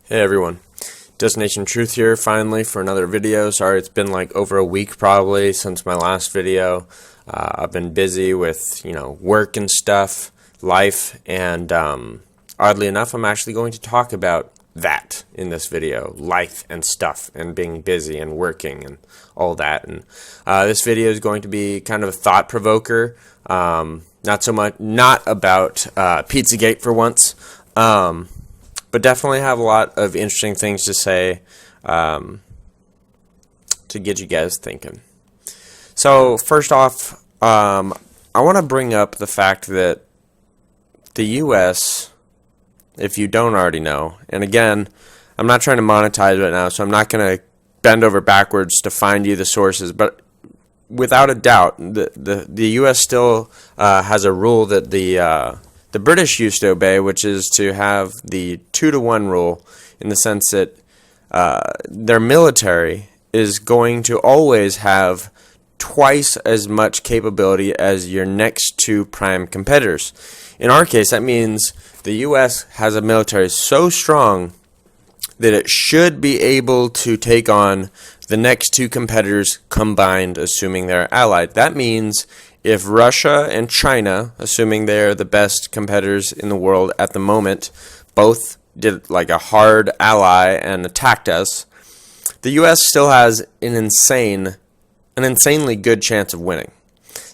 Hey everyone, Destination Truth here finally for another video. Sorry it's been like over a week probably since my last video. I've been busy with, work and stuff, life, and oddly enough I'm actually going to talk about that in this video, life and stuff and being busy and working and all that. And this video is going to be kind of a thought provoker, not about Pizzagate for once. But definitely have a lot of interesting things to say to get you guys thinking. So first off, I want to bring up the fact that the U.S., if you don't already know, and again, I'm not trying to monetize right now, so I'm not going to bend over backwards to find you the sources, but without a doubt, the U.S. still has a rule that the British used to obey, which is to have the 2-to-1 rule, in the sense that their military is going to always have twice as much capability as your next two prime competitors. In our case, that means the U.S. has a military so strong that it should be able to take on the next two competitors combined, assuming they're allied. That means if Russia and China, assuming they're the best competitors in the world at the moment, both did like a hard ally and attacked us, the U.S. still has an insanely good chance of winning.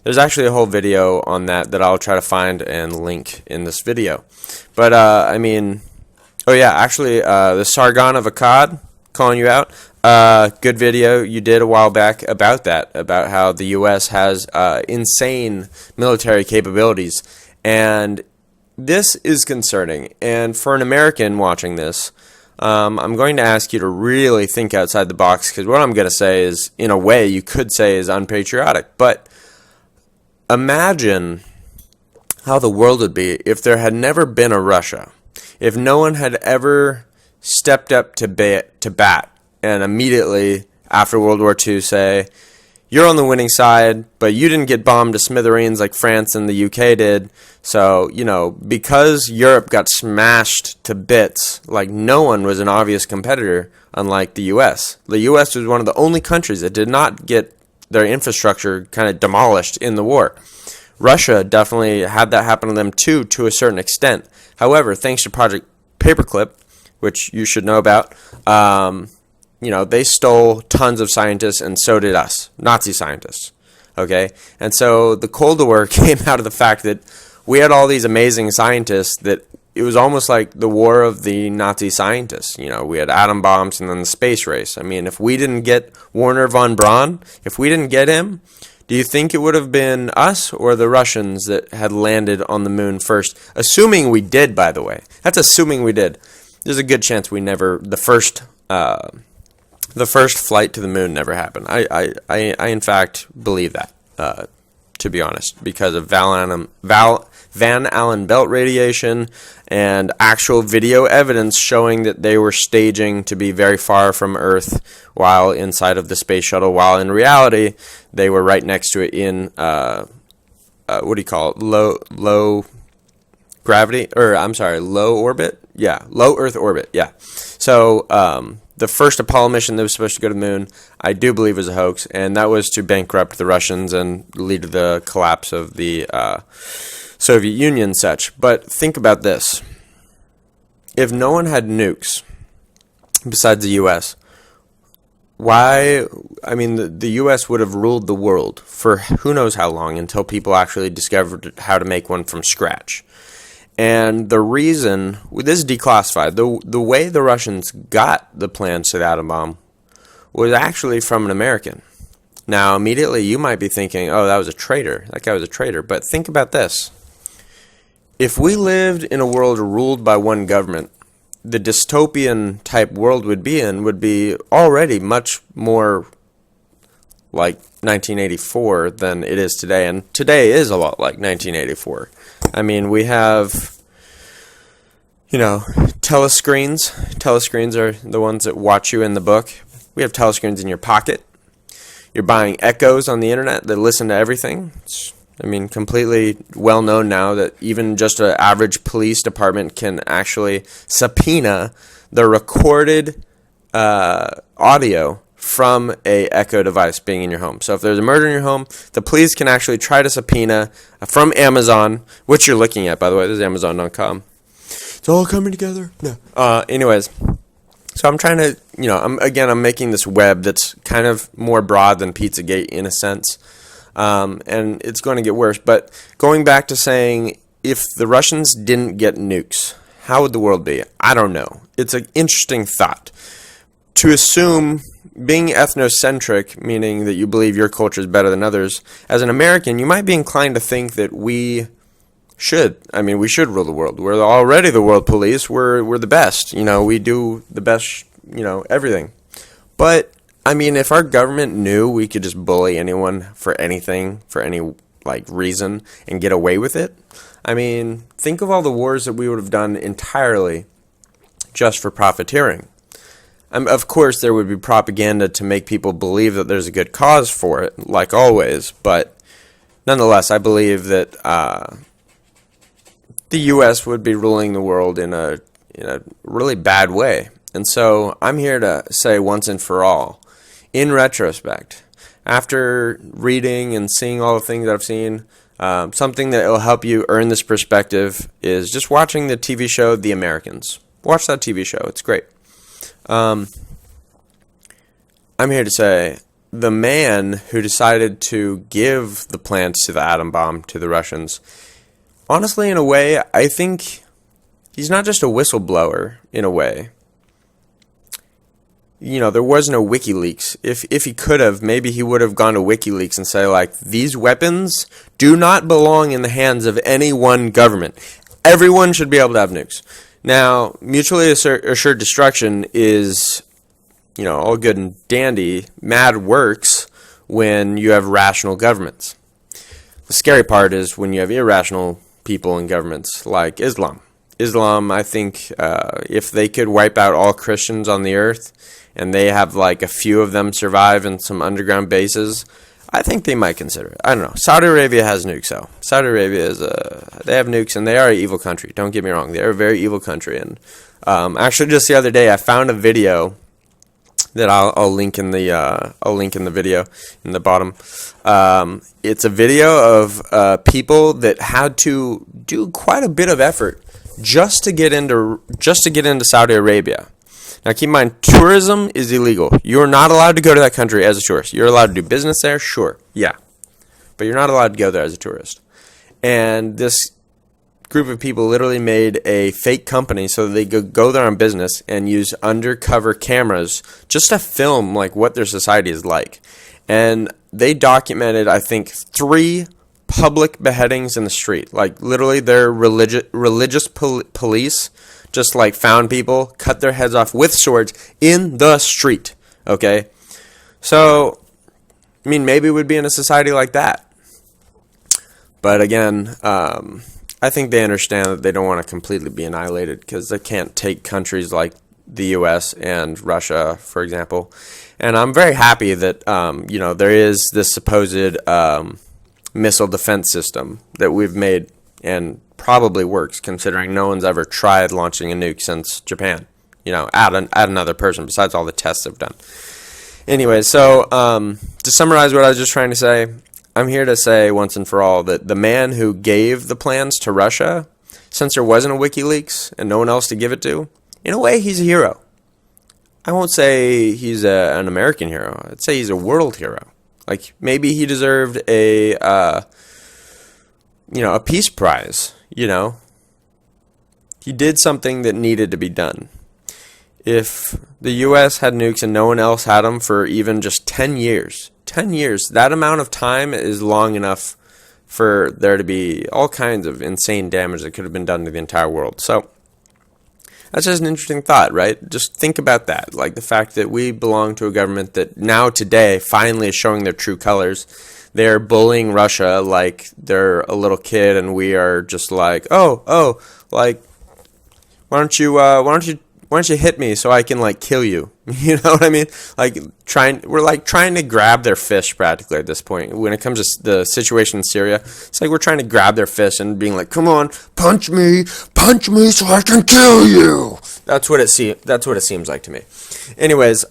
There's actually a whole video on that I'll try to find and link in this video. But, the Sargon of Akkad, calling you out. Good video you did a while back about that, about how the U.S. has insane military capabilities, and this is concerning. And for an American watching this, I'm going to ask you to really think outside the box, because what I'm going to say is, in a way, you could say is unpatriotic. But imagine how the world would be if there had never been a Russia, if no one had ever stepped up to bat, and immediately after World War II say, you're on the winning side, but you didn't get bombed to smithereens like France and the UK did. So, because Europe got smashed to bits, like no one was an obvious competitor, unlike the US. The US was one of the only countries that did not get their infrastructure kind of demolished in the war. Russia definitely had that happen to them too, to a certain extent. However, thanks to Project Paperclip, which you should know about, they stole tons of scientists, and so did us, Nazi scientists, okay? And so the Cold War came out of the fact that we had all these amazing scientists that it was almost like the war of the Nazi scientists. We had atom bombs and then the space race. I mean, if we didn't get Werner von Braun, if we didn't get him, do you think it would have been us or the Russians that had landed on the moon first? Assuming we did, by the way. That's assuming we did. There's a good chance we never, the first flight to the moon never happened. I in fact believe that, to be honest, because of Van Allen belt radiation and actual video evidence showing that they were staging to be very far from Earth while inside of the space shuttle, while in reality they were right next to it in low gravity, or I'm sorry, low orbit? Yeah, low Earth orbit, yeah. So, the first Apollo mission that was supposed to go to the moon, I do believe was a hoax, and that was to bankrupt the Russians and lead to the collapse of the Soviet Union and such. But think about this. If no one had nukes, besides the U.S., the U.S. would have ruled the world for who knows how long, until people actually discovered how to make one from scratch. And the reason, this is declassified, the way the Russians got the plans to the atom bomb was actually from an American. Now, immediately you might be thinking, oh, that was a traitor. That guy was a traitor. But think about this. If we lived in a world ruled by one government, the dystopian type world would be already much more like 1984 than it is today. And today is a lot like 1984. I mean, we have, telescreens. Telescreens are the ones that watch you in the book. We have telescreens in your pocket. You're buying echoes on the internet that listen to everything. It's I mean, completely well known now that even just an average police department can actually subpoena the recorded audio from a echo device being in your home. So if there's a murder in your home, the police can actually try to subpoena from Amazon, which you're looking at, by the way. This is Amazon.com. It's all coming together. No. Anyways, so I'm trying to, I'm making this web that's kind of more broad than Pizzagate in a sense, and it's going to get worse. But going back to saying, if the Russians didn't get nukes, how would the world be? I don't know. It's an interesting thought. To assume, being ethnocentric, meaning that you believe your culture is better than others, as an American, you might be inclined to think that we should rule the world. We're already the world police. We're the best. We do the best, everything. But, if our government knew we could just bully anyone for anything, for any, reason, and get away with it, think of all the wars that we would have done entirely just for profiteering. Of course, there would be propaganda to make people believe that there's a good cause for it, like always, but nonetheless, I believe that the U.S. would be ruling the world in a really bad way. And so I'm here to say once and for all, in retrospect, after reading and seeing all the things that I've seen, something that will help you earn this perspective is just watching the TV show The Americans. Watch that TV show. It's great. I'm here to say the man who decided to give the plans to the atom bomb to the Russians, honestly, in a way, I think he's not just a whistleblower, in a way. There was no WikiLeaks. If he could have, maybe he would have gone to WikiLeaks and say, these weapons do not belong in the hands of any one government. Everyone should be able to have nukes. Now, mutually assured destruction is, all good and dandy. Mad works when you have rational governments. The scary part is when you have irrational people in governments like Islam. Islam, I think, if they could wipe out all Christians on the earth and they have a few of them survive in some underground bases, I think they might consider it. I don't know. Saudi Arabia has nukes, though. Saudi Arabia they have nukes, and they are an evil country. Don't get me wrong. They're a very evil country. And actually, just the other day, I found a video that I'll link in the video in the bottom. It's a video of people that had to do quite a bit of effort just to get into Saudi Arabia. Now, keep in mind, tourism is illegal. You're not allowed to go to that country as a tourist. You're allowed to do business there, sure, yeah. But you're not allowed to go there as a tourist. And this group of people literally made a fake company so that they could go there on business and use undercover cameras just to film, what their society is like. And they documented, I think, 3 public beheadings in the street. Literally, their religious police just found people, cut their heads off with swords in the street, okay? So, maybe we'd be in a society like that. But again, I think they understand that they don't want to completely be annihilated because they can't take countries like the U.S. and Russia, for example. And I'm very happy that, there is this supposed missile defense system that we've made and probably works, considering no one's ever tried launching a nuke since Japan. Add another person besides all the tests they've done. Anyway, so to summarize what I was just trying to say, I'm here to say once and for all that the man who gave the plans to Russia, since there wasn't a WikiLeaks and no one else to give it to, in a way, he's a hero. I won't say he's an American hero. I'd say he's a world hero. Maybe he deserved a peace prize. He did something that needed to be done. If the U.S. had nukes and no one else had them for even just 10 years, that amount of time is long enough for there to be all kinds of insane damage that could have been done to the entire world. So that's just an interesting thought, right? Just think about that. The fact that we belong to a government that now today finally is showing their true colors. They're bullying Russia like they're a little kid, and we are just why don't you hit me so I can kill you? You know what I mean? Like we're trying to grab their fish practically at this point. When it comes to the situation in Syria, it's like we're trying to grab their fish and being like, "Come on, punch me so I can kill you." That's what it seems like to me. Anyways,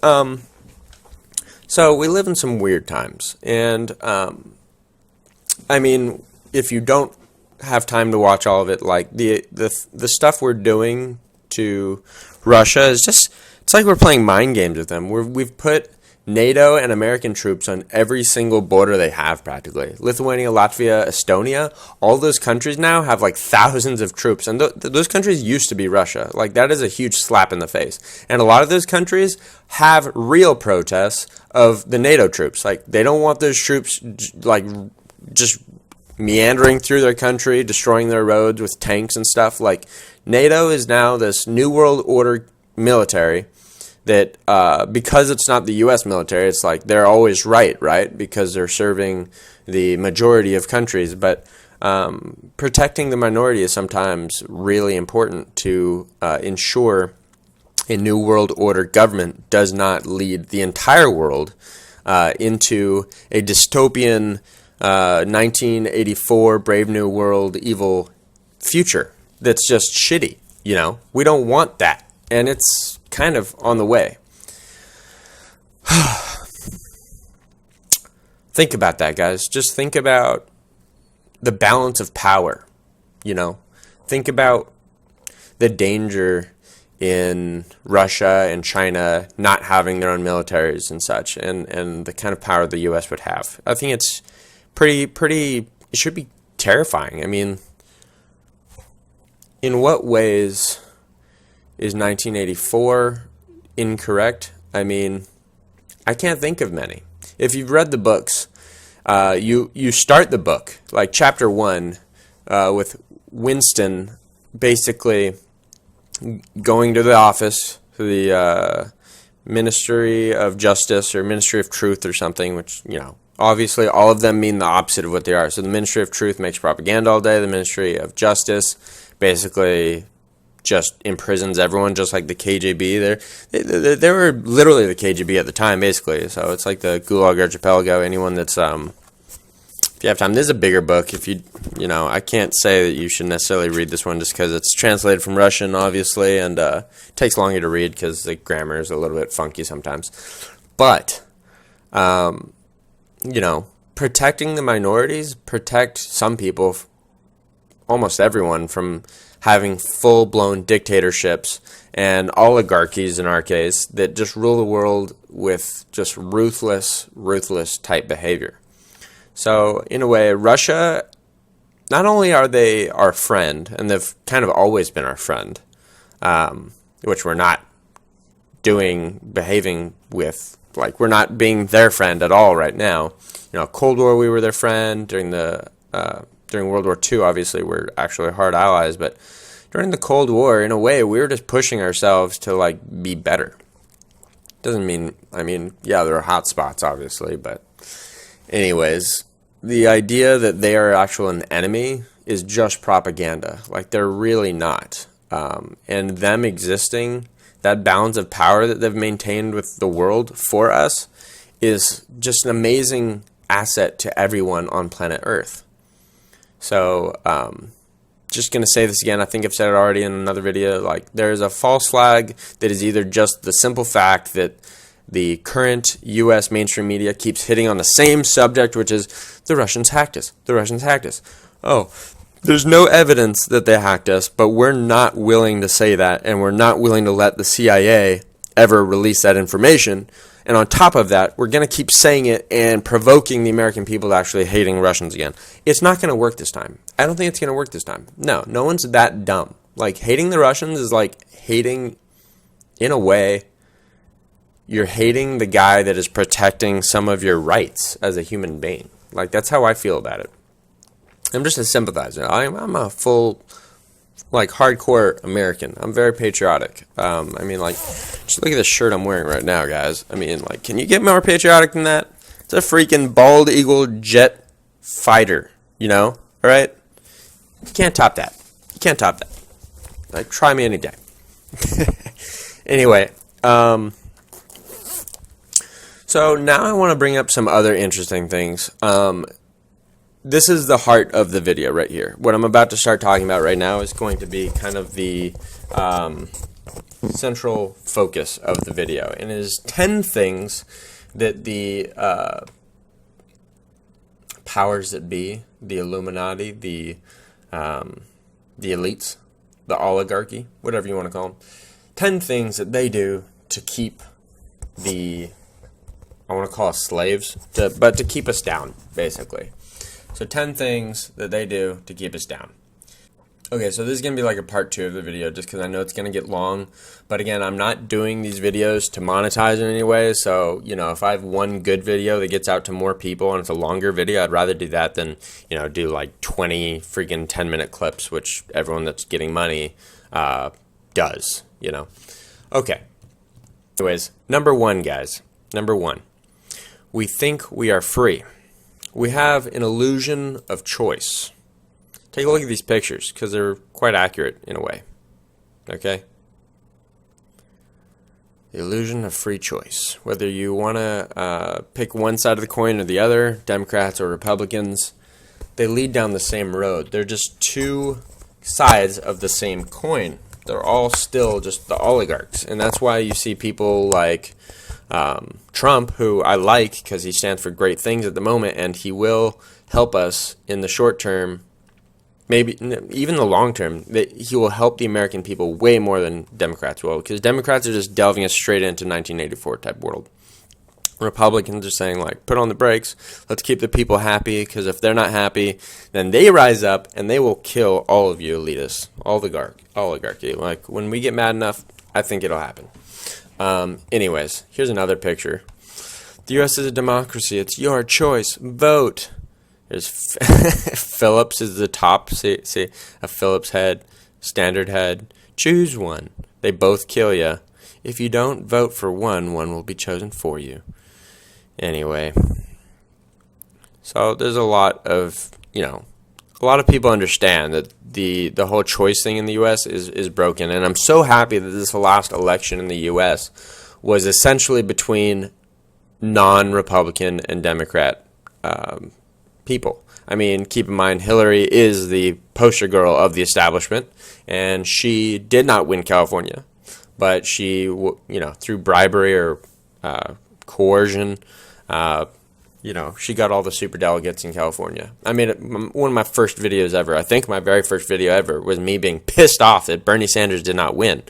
so we live in some weird times, and I mean, if you don't have time to watch all of it, like the stuff we're doing to Russia is just, it's like we're playing mind games with them. We've put NATO and American troops on every single border they have practically. Lithuania, Latvia, Estonia, all those countries now have like thousands of troops. And those countries used to be Russia. Like, that is a huge slap in the face. And a lot of those countries have real protests of the NATO troops. Like, they don't want those troops like just meandering through their country, destroying their roads with tanks and stuff. Like, NATO is now this New World Order military that because it's not the U.S. military, it's like they're always right? Because they're serving the majority of countries. But protecting the minority is sometimes really important to ensure a New World Order government does not lead the entire world into a dystopian 1984 Brave New World evil future that's just shitty. You know, we don't want that. And it's kind of on the way. Think about that, guys. Just think about the balance of power, you know. Think about the danger in Russia and China not having their own militaries and such, and the kind of power the U.S. would have. I think it's pretty, it should be terrifying. I mean, in what ways is 1984 incorrect? I mean, I can't think of many. If you've read the books, you start the book, like chapter 1, with Winston basically going to the office, to the Ministry of Justice or Ministry of Truth or something, which, you know, obviously all of them mean the opposite of what they are. So the Ministry of Truth makes propaganda all day. The Ministry of Justice basically just imprisons everyone, just like the KGB. They were literally the KGB at the time, basically. So it's like the Gulag Archipelago. Anyone that's if you have time, this is a bigger book. If you know, I can't say that you should necessarily read this one just because it's translated from Russian, obviously, and it takes longer to read because the grammar is a little bit funky sometimes. But you know, protecting the minorities, protect some people, almost everyone, from having full-blown dictatorships and oligarchies, in our case, that just rule the world with just ruthless type behavior. So, in a way, Russia, not only are they our friend, and they've kind of always been our friend, which we're not behaving with, like, we're not being their friend at all right now. You know, Cold War, we were their friend. During World War II, obviously, we're actually hard allies. But during the Cold War, in a way, we were just pushing ourselves to, like, be better. Doesn't mean, I mean, yeah, there are hot spots, obviously. But anyways, the idea that they are actually an enemy is just propaganda. Like, they're really not. And them existing, that balance of power that they've maintained with the world for us, is just an amazing asset to everyone on planet Earth. So, just going to say this again. I think I've said it already in another video. Like, there is a false flag that is either just the simple fact that the current U.S. mainstream media keeps hitting on the same subject, which is the Russians hacked us. The Russians hacked us. Oh, there's no evidence that they hacked us, but we're not willing to say that, and we're not willing to let the CIA ever release that information. And on top of that, we're going to keep saying it and provoking the American people to actually hating Russians again. It's not going to work this time. I don't think it's going to work this time. No one's that dumb. Like, hating the Russians is like hating, in a way, you're hating the guy that is protecting some of your rights as a human being. Like, that's how I feel about it. I'm just a sympathizer. I'm a full, like, hardcore American. I'm very patriotic. I mean, like, just look at this shirt I'm wearing right now, guys. I mean, like, can you get more patriotic than that? It's a freaking bald eagle jet fighter, you know? All right? You can't top that. You can't top that. Like, try me any day. Anyway, So now I want to bring up some other interesting things. This is the heart of the video right here. What I'm about to start talking about right now is going to be kind of the central focus of the video, and it is 10 things that the powers that be, the Illuminati, the elites, the oligarchy, whatever you want to call them, 10 things that they do to keep the, I want to call us slaves, but to keep us down, basically. So 10 things that they do to keep us down. Okay, so this is going to be like a part 2 of the video just because I know it's going to get long. But again, I'm not doing these videos to monetize in any way. So, you know, if I have one good video that gets out to more people and it's a longer video, I'd rather do that than, you know, do like 20 freaking 10-minute clips, which everyone that's getting money does, you know. Okay. Anyways, number 1, guys. Number 1. We think we are free. We have an illusion of choice. Take a look at these pictures because they're quite accurate in a way. Okay? The illusion of free choice. Whether you want to pick one side of the coin or the other, Democrats or Republicans, they lead down the same road. They're just two sides of the same coin. They're all still just the oligarchs. And that's why you see people like Trump, who I like because he stands for great things at the moment, and he will help us in the short term, maybe even the long term. He will help the American people way more than Democrats will, because Democrats are just delving us straight into 1984 type world. Republicans are saying, like, put on the brakes, let's keep the people happy, because if they're not happy, then they rise up and they will kill all of you elitists, all the oligarchy. Like, when we get mad enough, I think it'll happen. Anyways, here's another picture. The U.S. is a democracy. It's your choice. Vote. There's Phillips is the top. See a Phillips head, standard head. Choose one. They both kill you. If you don't vote for one, one will be chosen for you. Anyway, so there's a lot of, you know, a lot of people understand that the whole choice thing in the U.S. is broken, and I'm so happy that this last election in the U.S. was essentially between non-Republican and Democrat people. I mean, keep in mind, Hillary is the poster girl of the establishment, and she did not win California, but she, you know, through bribery or coercion, you know, she got all the superdelegates in California. I mean, one of my first videos ever, I think my very first video ever, was me being pissed off that Bernie Sanders did not win.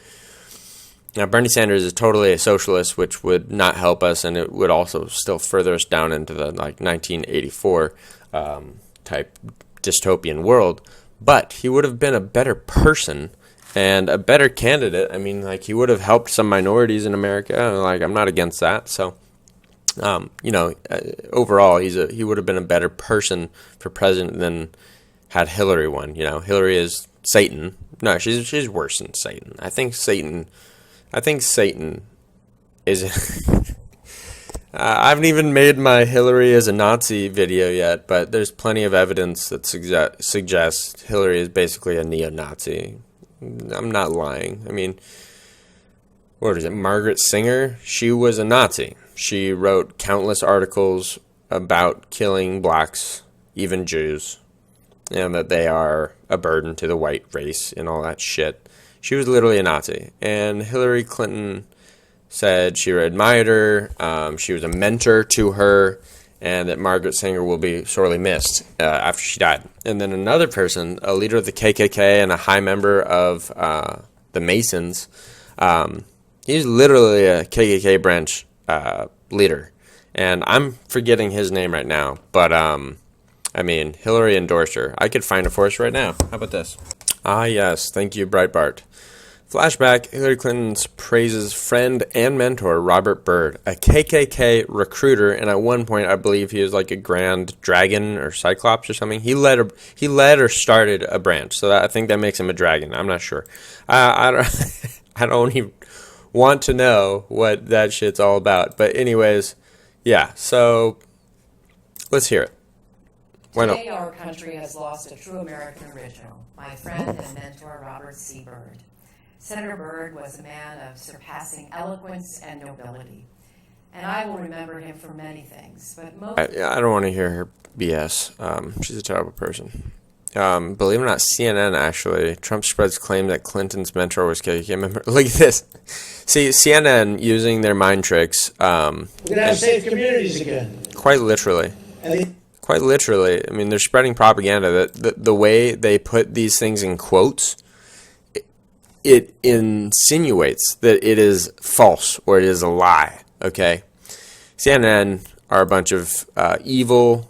Now, Bernie Sanders is totally a socialist, which would not help us, and it would also still further us down into the, like, 1984 type dystopian world. But he would have been a better person and a better candidate. I mean, like, he would have helped some minorities in America. Like, I'm not against that, so... you know, overall, he would have been a better person for president than had Hillary won. You know, Hillary is Satan. No, she's worse than Satan. I think Satan is. I haven't even made my Hillary as a Nazi video yet, but there's plenty of evidence that suggests Hillary is basically a neo-Nazi. I'm not lying. I mean, what is it? Margaret Sanger? She was a Nazi. She wrote countless articles about killing blacks, even Jews, and that they are a burden to the white race and all that shit. She was literally a Nazi. And Hillary Clinton said she admired her, she was a mentor to her, and that Margaret Sanger will be sorely missed after she died. And then another person, a leader of the KKK and a high member of the Masons, he's literally a KKK branch leader, and I'm forgetting his name right now, but I mean, Hillary endorsed her. I could find it for us right now. How about this? Ah, yes, thank you, Breitbart. Flashback, Hillary Clinton's praises friend and mentor Robert Byrd, a KKK recruiter, and at one point I believe he was like a grand dragon or cyclops or something. He led or started a branch, so I think that makes him a dragon. I'm not sure. I don't even want to know what that shit's all about. But anyways, yeah, so let's hear it. Why not? Today our country has lost a true American original, my friend and mentor Robert C. Byrd. Senator Byrd was a man of surpassing eloquence and nobility. and I will remember him for many things. But most I don't want to hear her BS. She's a terrible person. Believe it or not, CNN actually, Trump spreads claim that Clinton's mentor was KKK member. Look at this. See, CNN using their mind tricks. We're going to have safe communities again. Quite literally. Quite literally. I mean, they're spreading propaganda. The way they put these things in quotes, it insinuates that it is false or it is a lie. Okay? CNN are a bunch of evil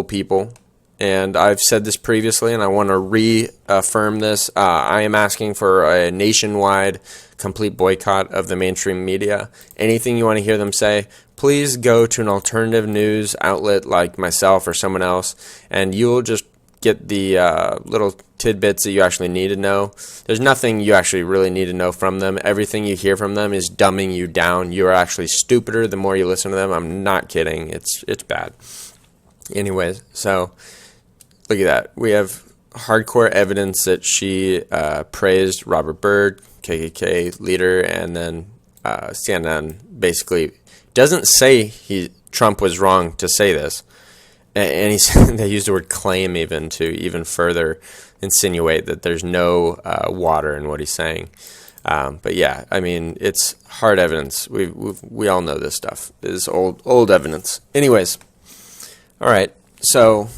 people. And I've said this previously, and I want to reaffirm this. I am asking for a nationwide complete boycott of the mainstream media. Anything you want to hear them say, please go to an alternative news outlet like myself or someone else, and you'll just get the little tidbits that you actually need to know. There's nothing you actually really need to know from them. Everything you hear from them is dumbing you down. You are actually stupider the more you listen to them. I'm not kidding. It's bad. Anyways, so look at that. We have hardcore evidence that she praised Robert Byrd, KKK leader, and then CNN basically doesn't say Trump was wrong to say this. And they used the word claim even to even further insinuate that there's no water in what he's saying. But yeah, I mean, it's hard evidence. We all know this stuff. It's old evidence. Anyways, all right, so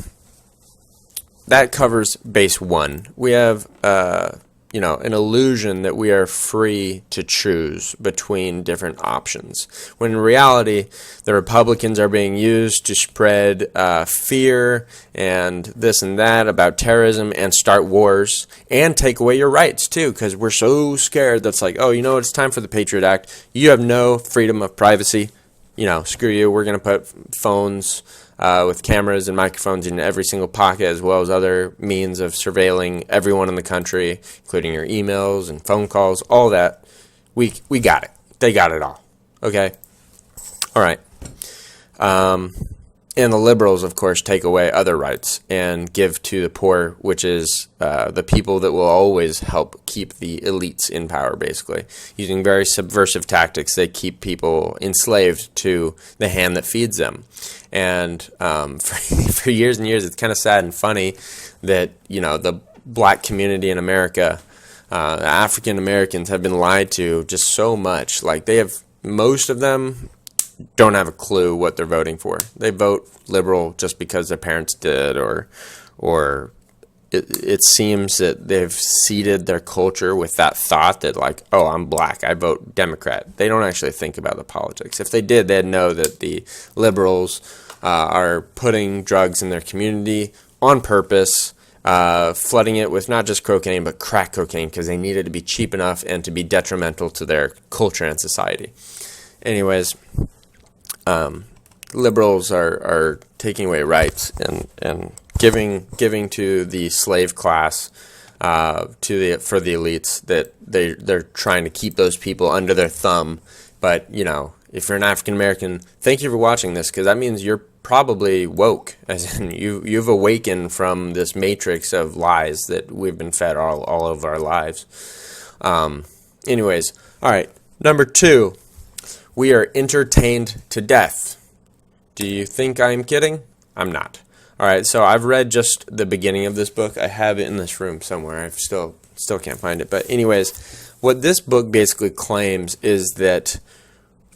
that covers base one. We have, an illusion that we are free to choose between different options, when in reality, the Republicans are being used to spread fear and this and that about terrorism and start wars and take away your rights, too, because we're so scared that's like, oh, you know what, it's time for the Patriot Act. You have no freedom of privacy. Screw you. We're going to put phones with cameras and microphones in every single pocket, as well as other means of surveilling everyone in the country, including your emails and phone calls, all that. We got it. They got it all. Okay? All right. And the liberals, of course, take away other rights and give to the poor, which is the people that will always help keep the elites in power, basically. Using very subversive tactics, they keep people enslaved to the hand that feeds them. And for years and years, it's kind of sad and funny that, the black community in America, African Americans have been lied to just so much. Like, most of them don't have a clue what they're voting for. They vote liberal just because their parents did, or it seems that they've seeded their culture with that thought that, like, oh, I'm black, I vote Democrat. They don't actually think about the politics. If they did, they'd know that the liberals are putting drugs in their community on purpose, flooding it with not just cocaine, but crack cocaine, because they need it to be cheap enough and to be detrimental to their culture and society. Anyways, liberals are taking away rights and giving to the slave class for the elites, that they're trying to keep those people under their thumb. But if you're an African American, thank you for watching this, because that means you're probably woke, as in you've awakened from this matrix of lies that we've been fed all of our lives. Anyways, all right, number 2. We are entertained to death. Do you think I'm kidding? I'm not. All right, so I've read just the beginning of this book. I have it in this room somewhere. I still can't find it. But anyways, what this book basically claims is that,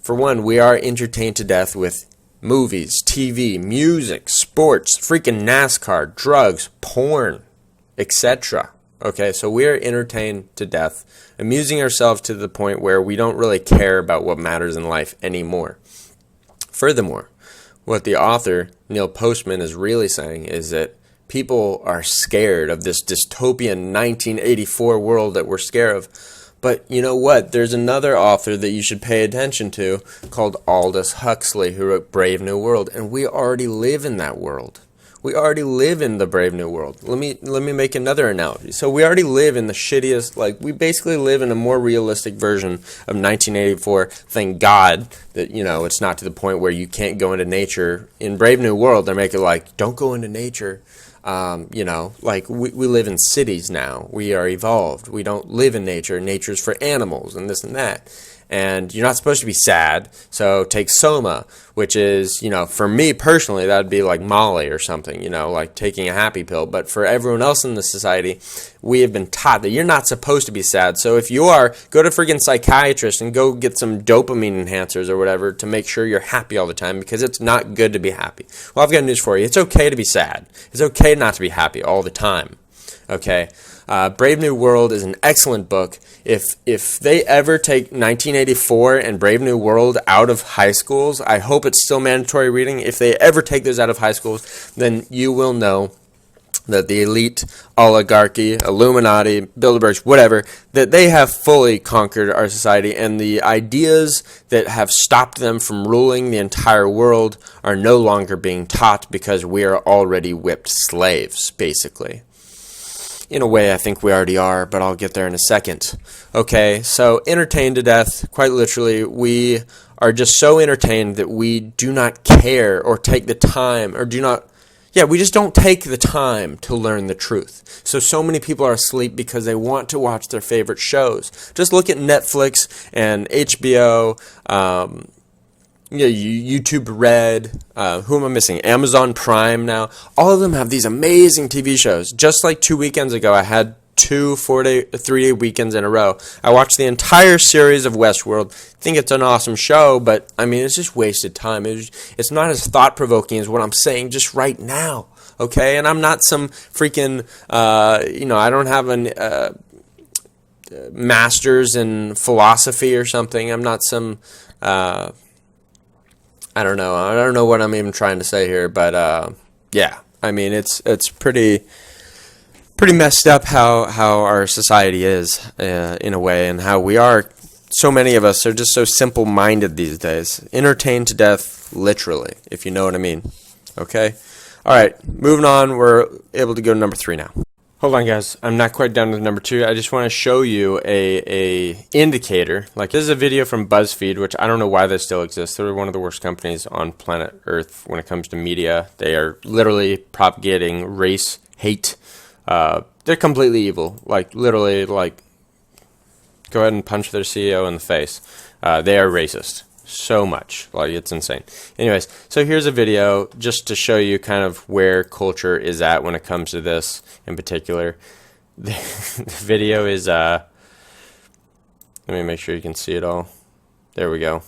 for one, we are entertained to death with movies, TV, music, sports, freaking NASCAR, drugs, porn, etc. Okay, so we are entertained to death, amusing ourselves to the point where we don't really care about what matters in life anymore. Furthermore, what the author, Neil Postman, is really saying is that people are scared of this dystopian 1984 world that we're scared of. But you know what? There's another author that you should pay attention to called Aldous Huxley, who wrote Brave New World, and we already live in that world. We already live in the Brave New World. Let me make another analogy. So we already live in the shittiest, we basically live in a more realistic version of 1984. Thank God that, it's not to the point where you can't go into nature. In Brave New World, they're making don't go into nature. We live in cities now. We are evolved. We don't live in nature. Nature's for animals and this and that. and you're not supposed to be sad. So take soma, which is, for me personally, that would be like Molly or something, like taking a happy pill. But for everyone else in the society, we have been taught that you're not supposed to be sad. So if you are, go to a friggin' psychiatrist and go get some dopamine enhancers or whatever to make sure you're happy all the time, because it's not good to be happy. Well, I've got news for you. It's okay to be sad. It's okay not to be happy all the time. Okay? Brave New World is an excellent book. If they ever take 1984 and Brave New World out of high schools, I hope it's still mandatory reading. If they ever take those out of high schools, then you will know that the elite oligarchy, Illuminati, Bilderbergs, whatever, that they have fully conquered our society, and the ideas that have stopped them from ruling the entire world are no longer being taught because we are already whipped slaves, basically. In a way, I think we already are, but I'll get there in a second. Okay, so entertained to death, quite literally, we are just so entertained that we do not care or take the time, or we just don't take the time to learn the truth. So many people are asleep because they want to watch their favorite shows. Just look at Netflix and HBO, YouTube Red, who am I missing? Amazon Prime now. All of them have these amazing TV shows. Just like 2 weekends ago, I had 3-day weekends in a row. I watched the entire series of Westworld. I think it's an awesome show, but I mean, it's just wasted time. It's not as thought-provoking as what I'm saying just right now, okay? And I'm not some freaking, I don't have a master's in philosophy or something. I'm not some, I don't know what I'm even trying to say here, but yeah, I mean, it's pretty messed up how our society is in a way, and how we are. So many of us are just so simple-minded these days, entertained to death, literally, if you know what I mean. Okay, all right, moving on. We're able to go to number 3 now. Hold on, guys. I'm not quite done with number 2. I just want to show you a indicator. Like, this is a video from BuzzFeed, which I don't know why they still exist. They're one of the worst companies on planet Earth when it comes to media. They are literally propagating race hate. They're completely evil. Like, literally, like, go ahead and punch their CEO in the face. They are racist. So much. Like, it's insane. Anyways, so here's a video just to show you kind of where culture is at when it comes to this in particular. The video is, let me make sure you can see it all. There we go.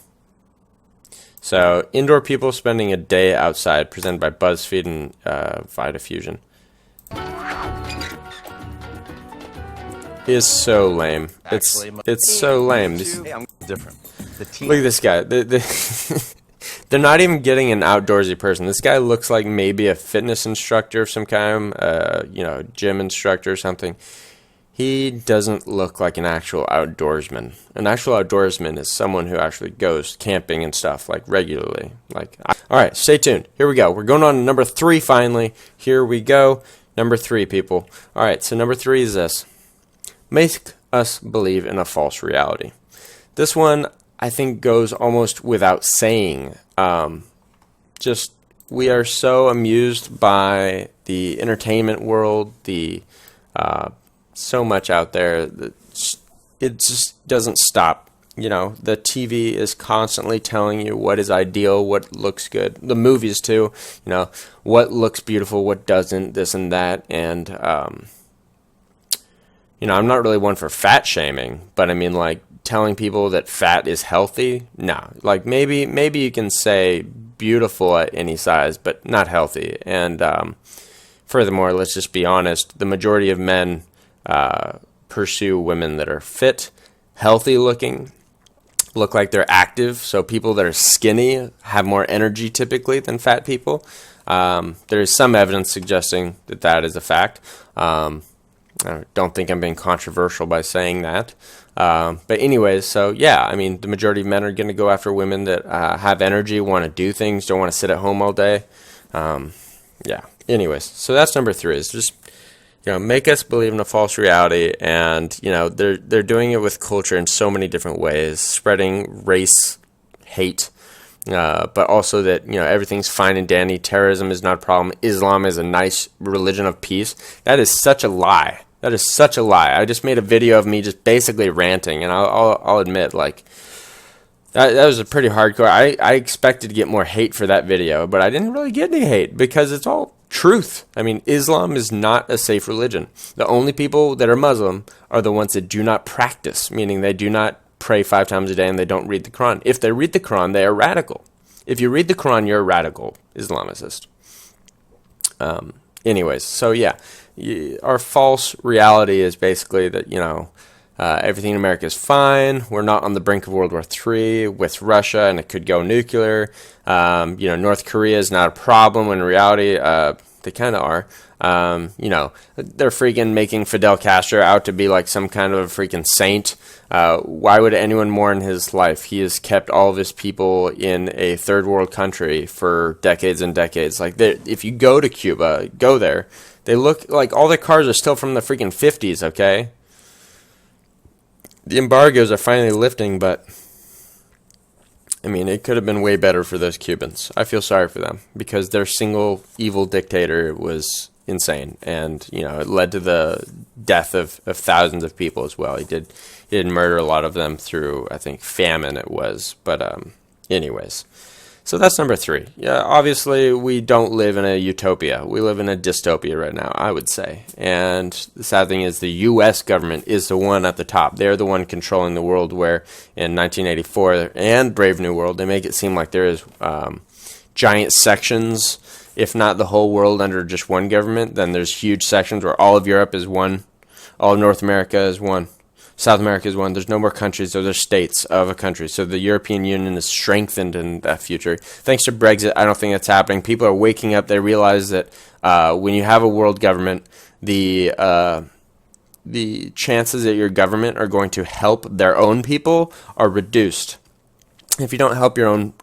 So, indoor people spending a day outside, presented by BuzzFeed and Vitafusion. It is so lame. It's so lame. I'm different. Look at this guy. They're not even getting an outdoorsy person. This guy looks like maybe a fitness instructor of some kind, gym instructor or something. He doesn't look like an actual outdoorsman. An actual outdoorsman is someone who actually goes camping and stuff, like, regularly. All right, stay tuned. Here we go. We're going on to number 3 finally. Here we go. Number 3, people. All right, so number 3 is this. Make us believe in a false reality. This one, I think, goes almost without saying. We are so amused by the entertainment world, so much out there that it just doesn't stop. The TV is constantly telling you what is ideal, what looks good. The movies too, what looks beautiful, what doesn't, this and that. And, I'm not really one for fat shaming, but I mean, like, telling people that fat is healthy? No. Like, maybe you can say beautiful at any size, but not healthy. And furthermore, let's just be honest, the majority of men pursue women that are fit, healthy looking, look like they're active. So people that are skinny have more energy typically than fat people. There's some evidence suggesting that is a fact. I don't think I'm being controversial by saying that. But anyways, so yeah, I mean, the majority of men are going to go after women that have energy, want to do things, don't want to sit at home all day. Yeah. Anyways, so that's number 3. Is just, make us believe in a false reality, and they're doing it with culture in so many different ways, spreading race hate, but also that everything's fine and dandy. Terrorism is not a problem. Islam is a nice religion of peace. That is such a lie. That is such a lie. I just made a video of me just basically ranting, and I'll admit, like, That was a pretty hardcore. I expected to get more hate for that video, but I didn't really get any hate because it's all truth. I mean, Islam is not a safe religion. The only people that are Muslim are the ones that do not practice, meaning they do not pray 5 times a day and they don't read the Quran. If they read the Quran, they are radical. If you read the Quran, you're a radical Islamicist. Anyways, so yeah, our false reality is basically that, everything in America is fine. We're not on the brink of World War III with Russia, and it could go nuclear. North Korea is not a problem when in reality they kind of are. They're freaking making Fidel Castro out to be like some kind of a freaking saint. Why would anyone mourn his life? He has kept all of his people in a third world country for decades and decades. Like, if you go to Cuba, go there, they look like all their cars are still from the freaking 50s, okay? The embargoes are finally lifting, but I mean, it could have been way better for those Cubans. I feel sorry for them because their single evil dictator was insane, and it led to the death of thousands of people as well. He did murder a lot of them through, I think, famine it was. But anyways, so that's number 3. Yeah, obviously we don't live in a utopia. We live in a dystopia right now, I would say. And the sad thing is the U.S. government is the one at the top. They're the one controlling the world, where in 1984 and Brave New World, they make it seem like there is giant sections, if not the whole world under just one government. Then there's huge sections where all of Europe is one, all of North America is one, South America is one. There's no more countries, so there's states of a country. So the European Union is strengthened in that future. Thanks to Brexit, I don't think that's happening. People are waking up. They realize that when you have a world government, the chances that your government are going to help their own people are reduced. If you don't help your own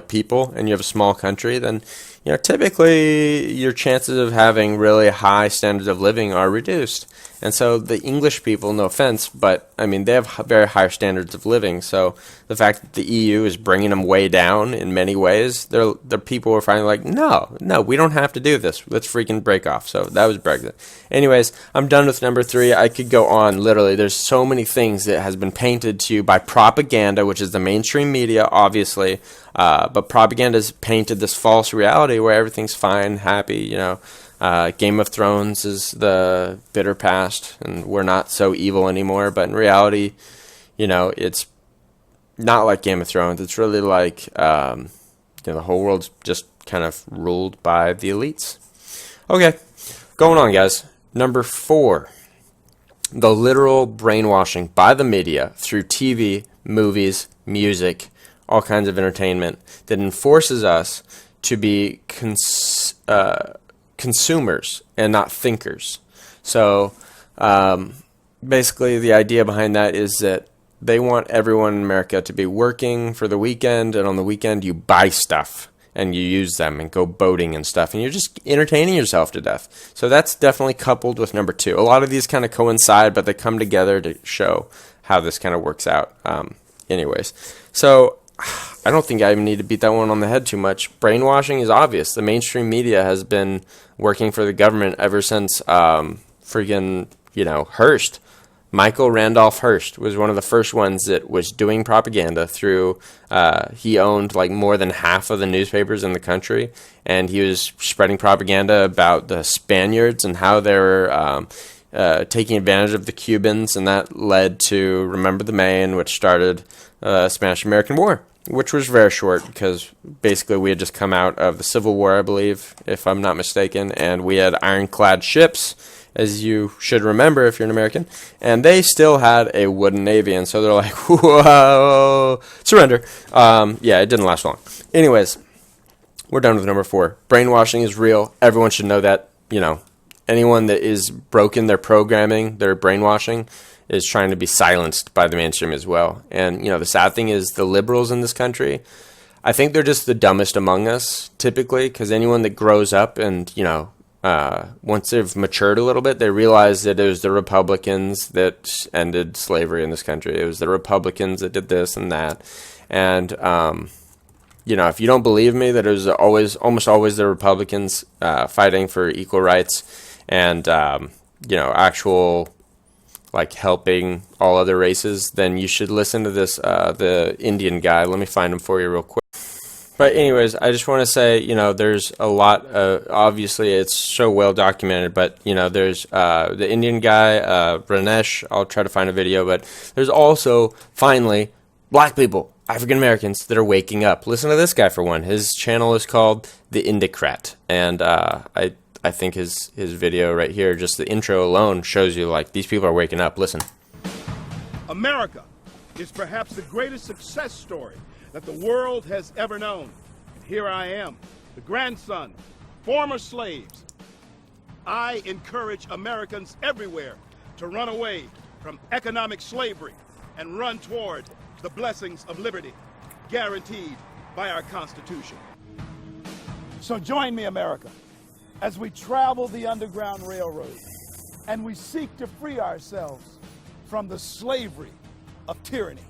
people and you have a small country, then typically your chances of having really high standards of living are reduced. And so the English people, no offense, but I mean, they have very high standards of living. So the fact that the EU is bringing them way down in many ways, the people are finally like, no, we don't have to do this. Let's freaking break off. So that was Brexit. Anyways, I'm done with number 3. I could go on. Literally, there's so many things that has been painted to you by propaganda, which is the mainstream media, obviously. But propaganda has painted this false reality where everything's fine, happy, Game of Thrones is the bitter past, and we're not so evil anymore. But in reality, it's not like Game of Thrones. It's really like the whole world's just kind of ruled by the elites. Okay, going on, guys. Number 4, the literal brainwashing by the media through TV, movies, music, all kinds of entertainment that enforces us to be consumers and not thinkers. So basically the idea behind that is that they want everyone in America to be working for the weekend, and on the weekend you buy stuff and you use them and go boating and stuff, and you're just entertaining yourself to death. So that's definitely coupled with number 2. A lot of these kind of coincide, but they come together to show how this kind of works out. Anyways, so I don't think I even need to beat that one on the head too much. Brainwashing is obvious. The mainstream media has been working for the government ever since Hearst. Michael Randolph Hearst was one of the first ones that was doing propaganda through, he owned more than half of the newspapers in the country, and he was spreading propaganda about the Spaniards and how they were taking advantage of the Cubans, and that led to Remember the Maine, which started Spanish-American War, which was very short because basically we had just come out of the Civil War, I believe, if I'm not mistaken, and we had ironclad ships, as you should remember if you're an American, and they still had a wooden navy, and so they're like, whoa, surrender. Yeah, it didn't last long. Anyways, we're done with number 4. Brainwashing is real. Everyone should know that. Anyone that is broken their programming, their brainwashing, is trying to be silenced by the mainstream as well. And, the sad thing is the liberals in this country, I think they're just the dumbest among us, typically, because anyone that grows up and, once they've matured a little bit, they realize that it was the Republicans that ended slavery in this country. It was the Republicans that did this and that. And, if you don't believe me, that it was almost always the Republicans fighting for equal rights and, actual like helping all other races, then you should listen to this the Indian guy. Let me find him for you real quick. But anyways, I just want to say, there's a lot, obviously it's so well documented, but, there's the Indian guy, Ranesh, I'll try to find a video, but there's also, finally, black people, African Americans, that are waking up. Listen to this guy for one. His channel is called The Indocrat, and I think his video right here, just the intro alone, shows you, like, these people are waking up. Listen. America is perhaps the greatest success story that the world has ever known. And here I am, the grandson, former slaves. I encourage Americans everywhere to run away from economic slavery and run toward the blessings of liberty guaranteed by our Constitution. So join me, America, as we travel the Underground Railroad and we seek to free ourselves from the slavery of tyranny.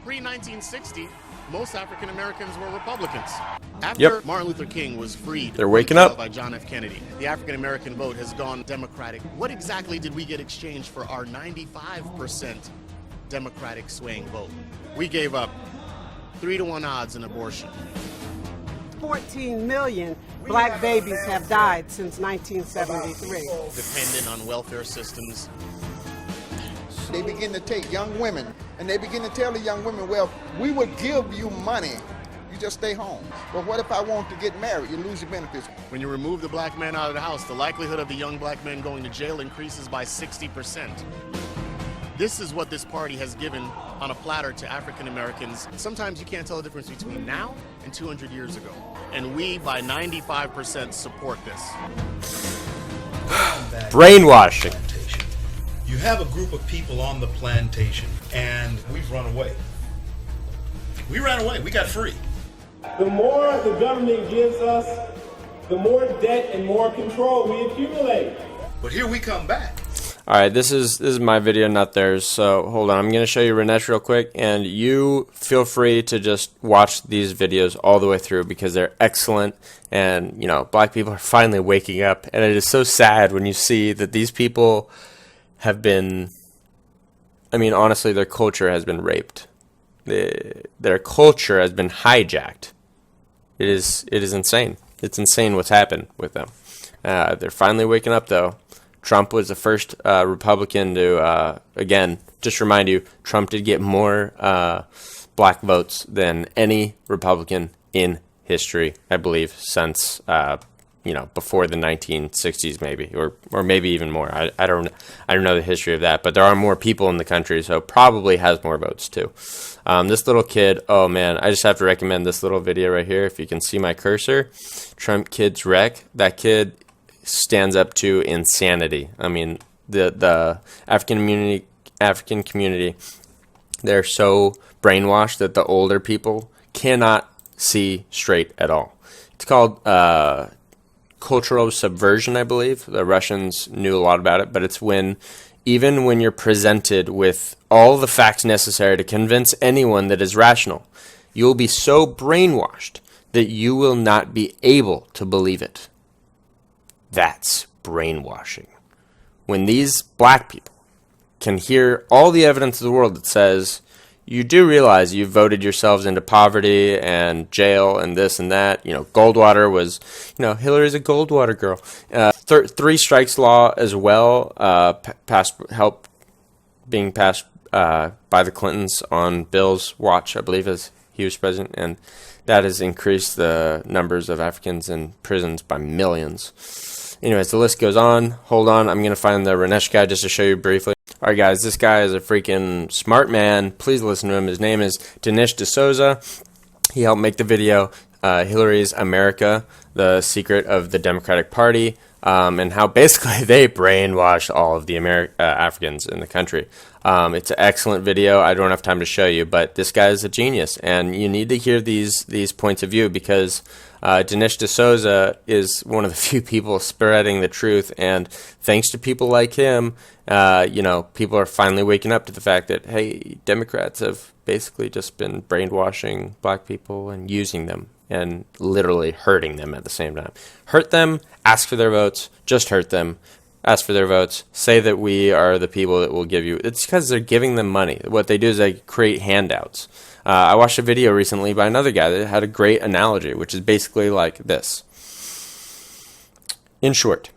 Pre-1960, most African Americans were Republicans. After Martin Luther King was freed, they're waking up by John F. Kennedy, the African American vote has gone Democratic. What exactly did we get exchanged for our 95% Democratic swaying vote? We gave up 3-to-1 odds in abortion. 14 million black babies have died since 1973. Dependent on welfare systems. They begin to take young women and they begin to tell the young women, well, we will give you money, you just stay home. But what if I want to get married? You lose your benefits. When you remove the black man out of the house, the likelihood of the young black men going to jail increases by 60%. This is what this party has given on a platter to African Americans. Sometimes you can't tell the difference between now and 200 years ago. And we, by 95%, support this. Brainwashing. You have a group of people on the plantation, and we've run away. We ran away. We got free. The more the government gives us, the more debt and more control we accumulate. But here we come back. All right, this is my video, not theirs. So hold on, I'm going to show you Ranesh real quick, and you feel free to just watch these videos all the way through because they're excellent. And black people are finally waking up, and it is so sad when you see that these people have been, honestly, their culture has been raped. Their culture has been hijacked. It is insane. It's insane what's happened with them. They're finally waking up, though. Trump was the first Republican to, again, just remind you, Trump did get more black votes than any Republican in history, I believe, since before the 1960s, maybe, or maybe even more. I don't know the history of that, but there are more people in the country, so probably has more votes too. This little kid, oh man, I just have to recommend this little video right here. If you can see my cursor, Trump Kids Wreck. That kid stands up to insanity. The African community, they're so brainwashed that the older people cannot see straight at all. It's called cultural subversion, I believe. The Russians knew a lot about it, but it's even when you're presented with all the facts necessary to convince anyone that is rational, you will be so brainwashed that you will not be able to believe it. That's brainwashing. When these black people can hear all the evidence of the world that says, you do realize you voted yourselves into poverty and jail and this and that. Goldwater was, Hillary's a Goldwater girl. 3 strikes law as well, being passed by the Clintons on Bill's watch, I believe, as he was president. And that has increased the numbers of Africans in prisons by millions. Anyways, the list goes on. Hold on, I'm going to find the Ranesh guy just to show you briefly. All right, guys, this guy is a freaking smart man. Please listen to him. His name is Dinesh D'Souza. He helped make the video, Hillary's America, the secret of the Democratic Party, and how basically they brainwashed all of the Africans in the country. It's an excellent video. I don't have time to show you, but this guy is a genius, and you need to hear these points of view because Dinesh D'Souza is one of the few people spreading the truth, and thanks to people like him, people are finally waking up to the fact that, hey, Democrats have basically just been brainwashing black people and using them and literally hurting them at the same time. Hurt them, ask for their votes, just hurt them. ask for their votes, say that we are the people that will give you. It's because they're giving them money. What they do is they create handouts. I watched a video recently by another guy that had a great analogy, which is basically like this. In short,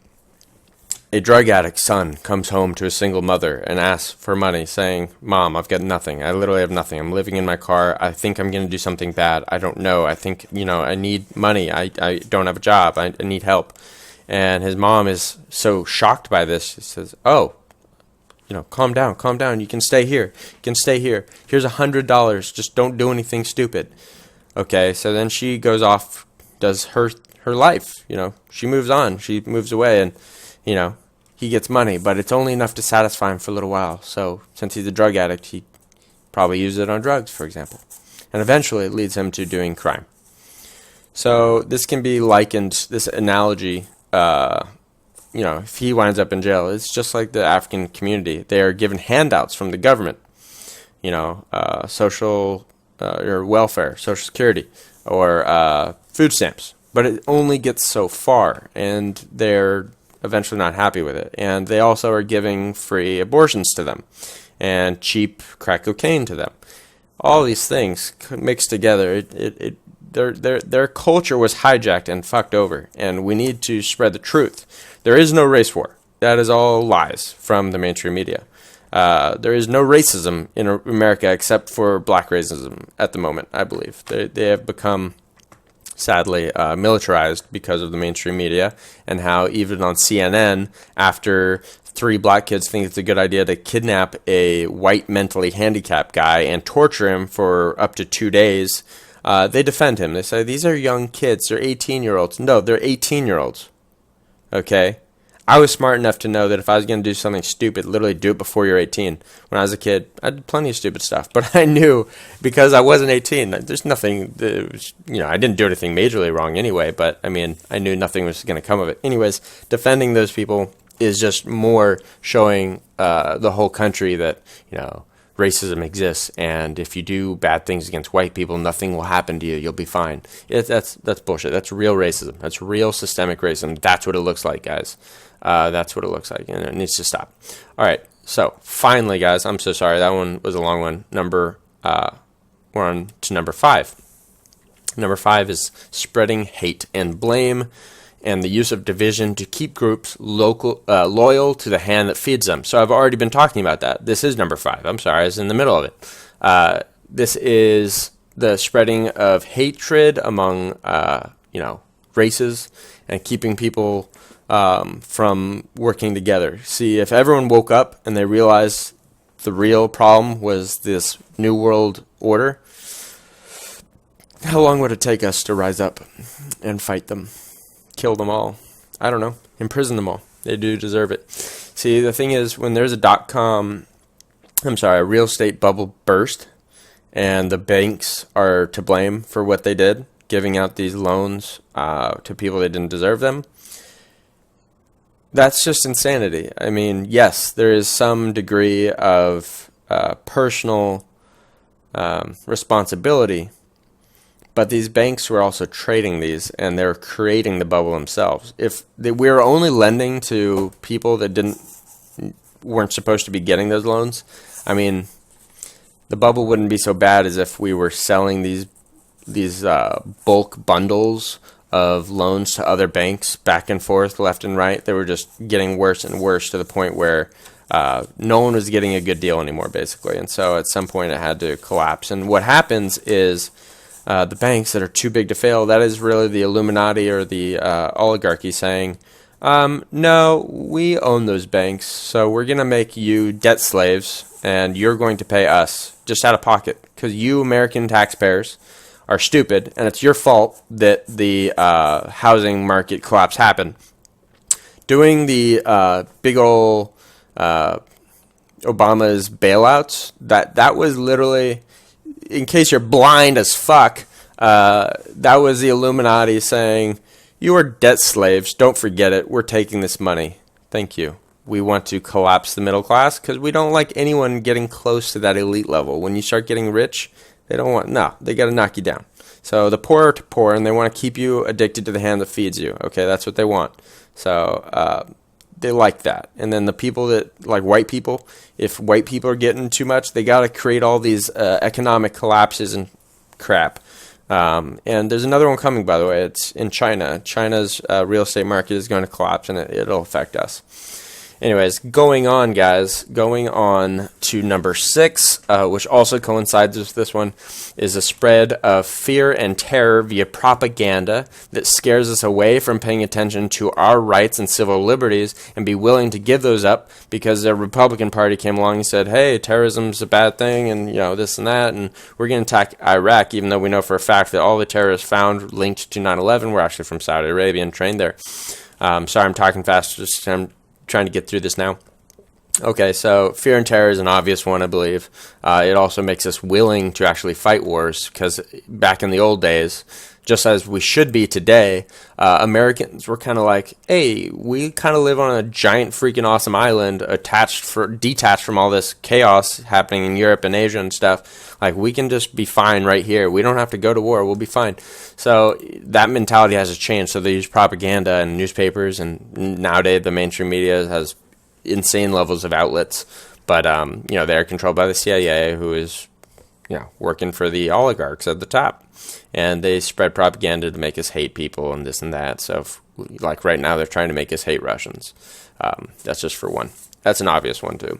a drug addict's son comes home to a single mother and asks for money, saying, "Mom, I've got nothing. I literally have nothing. I'm living in my car. I think I'm going to do something bad. I don't know. I think, I need money. I don't have a job. I need help." And his mom is so shocked by this. She says, "Oh, calm down. You can stay here. Here's $100. Just don't do anything stupid." Okay, so then she goes off, does her life. She moves on. She moves away, and he gets money, but it's only enough to satisfy him for a little while. So since he's a drug addict, he probably uses it on drugs, for example, and eventually it leads him to doing crime. So this can be likened, this analogy. If he winds up in jail, it's just like the African community. They are given handouts from the government, social or welfare, social security, or food stamps. But it only gets so far, and they're eventually not happy with it. And they also are giving free abortions to them and cheap crack cocaine to them. All these things mixed together, their culture was hijacked and fucked over, and we need to spread the truth. There is no race war. That is all lies from the mainstream media. There is no racism in America except for black racism at the moment, I believe. They have become, sadly, militarized because of the mainstream media, and how even on CNN, after 3 black kids think it's a good idea to kidnap a white mentally handicapped guy and torture him for up to 2 days, they defend him. They say, these are young kids. They're 18-year-olds. No, they're 18-year-olds. Okay? I was smart enough to know that if I was going to do something stupid, literally do it before you're 18. When I was a kid, I did plenty of stupid stuff. But I knew, because I wasn't 18, there's nothing, I didn't do anything majorly wrong anyway. But, I knew nothing was going to come of it. Anyways, defending those people is just more showing the whole country that, racism exists, and if you do bad things against white people, nothing will happen to you. You'll be fine. That's bullshit. That's real racism. That's real systemic racism. That's what it looks like, guys. That's what it looks like, and it needs to stop. All right. So finally, guys, I'm so sorry. That one was a long one. We're on to number 5. Number 5 is spreading hate and blame, and the use of division to keep groups loyal to the hand that feeds them. So I've already been talking about that. This is number 5. I'm sorry, I was in the middle of it. This is the spreading of hatred among, races, and keeping people from working together. See, if everyone woke up and they realized the real problem was this New World Order, how long would it take us to rise up and fight them? Kill them all. I don't know. Imprison them all. They do deserve it. See, the thing is, when there's a real estate bubble burst, and the banks are to blame for what they did, giving out these loans to people that didn't deserve them, that's just insanity. Yes, there is some degree of personal responsibility, but these banks were also trading these, and they're creating the bubble themselves. If we were only lending to people that weren't supposed to be getting those loans, the bubble wouldn't be so bad as if we were selling these bulk bundles of loans to other banks back and forth, left and right. They were just getting worse and worse to the point where no one was getting a good deal anymore, basically. And so at some point it had to collapse. And what happens is, the banks that are too big to fail, that is really the Illuminati or the oligarchy saying, no, we own those banks, so we're going to make you debt slaves, and you're going to pay us just out of pocket, because you American taxpayers are stupid, and it's your fault that the housing market collapse happened. Doing the big ol' Obama's bailouts, that was literally, in case you're blind as fuck, that was the Illuminati saying, you are debt slaves, don't forget it, we're taking this money, thank you. We want to collapse the middle class because we don't like anyone getting close to that elite level. When you start getting rich, they got to knock you down. So the poor are poor, and they want to keep you addicted to the hand that feeds you. Okay, that's what they want. So they like that. And then the people that, like white people, if white people are getting too much, they got to create all these economic collapses and crap. And there's another one coming, by the way. It's in China. China's real estate market is going to collapse, and it'll affect us. Anyways, going on, guys. Going on to number 6, which also coincides with this one, is a spread of fear and terror via propaganda that scares us away from paying attention to our rights and civil liberties and be willing to give those up because the Republican Party came along and said, hey, terrorism's a bad thing and, you know, this and that, and we're going to attack Iraq, even though we know for a fact that all the terrorists found linked to 9/11 were actually from Saudi Arabia and trained there. Sorry, I'm talking fast. I'm trying to get through this now. Okay, so fear and terror is an obvious one, I believe. It also makes us willing to actually fight wars, because back in the old days, just as we should be today, Americans were kind of like, hey, we kind of live on a giant freaking awesome island detached from all this chaos happening in Europe and Asia and stuff. Like, we can just be fine right here. We don't have to go to war. We'll be fine. So that mentality has to change. So they use propaganda and newspapers, and nowadays the mainstream media has insane levels of outlets. But, you know, they're controlled by the CIA, who is, you know, working for the oligarchs at the top. And they spread propaganda to make us hate people and this and that. So, like right now, they're trying to make us hate Russians. That's just for one. That's an obvious one, too.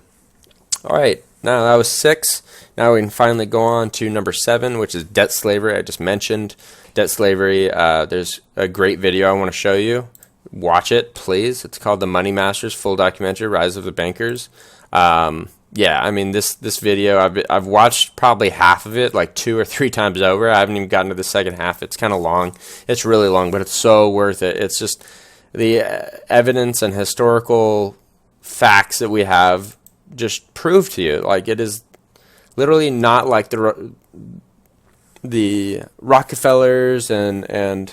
All right. Now, that was 6. Now we can finally go on to number 7, which is debt slavery. I just mentioned debt slavery. There's a great video I want to show you. Watch it, please. It's called The Money Masters, full documentary, Rise of the Bankers. Yeah, I mean, this video, I've watched probably half of it, like 2 or 3 times over. I haven't even gotten to the second half. It's kind of long. It's really long, but it's so worth it. It's just the evidence and historical facts that we have just prove to you. Like, it is literally not like the Rockefellers and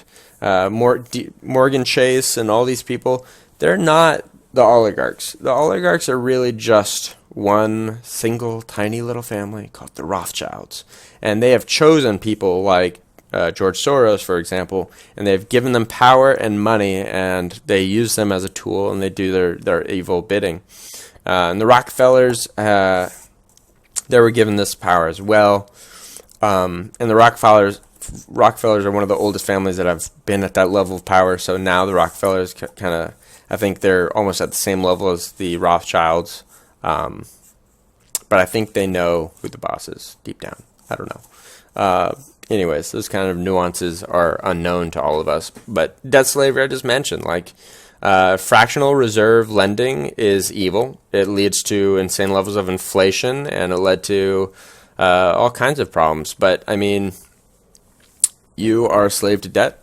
Morgan Chase and all these people. They're not the oligarchs. The oligarchs are really just one single tiny little family called the Rothschilds. And they have chosen people like George Soros, for example, and they've given them power and money, and they use them as a tool, and they do their evil bidding. And the Rockefellers, they were given this power as well. And the Rockefellers are one of the oldest families that have been at that level of power. So now the Rockefellers kind of, I think they're almost at the same level as the Rothschilds. But I think they know who the boss is deep down. I don't know. Anyways, those kind of nuances are unknown to all of us. But debt slavery, I just mentioned, like, fractional reserve lending is evil. It leads to insane levels of inflation, and it led to all kinds of problems. But, I mean, you are a slave to debt.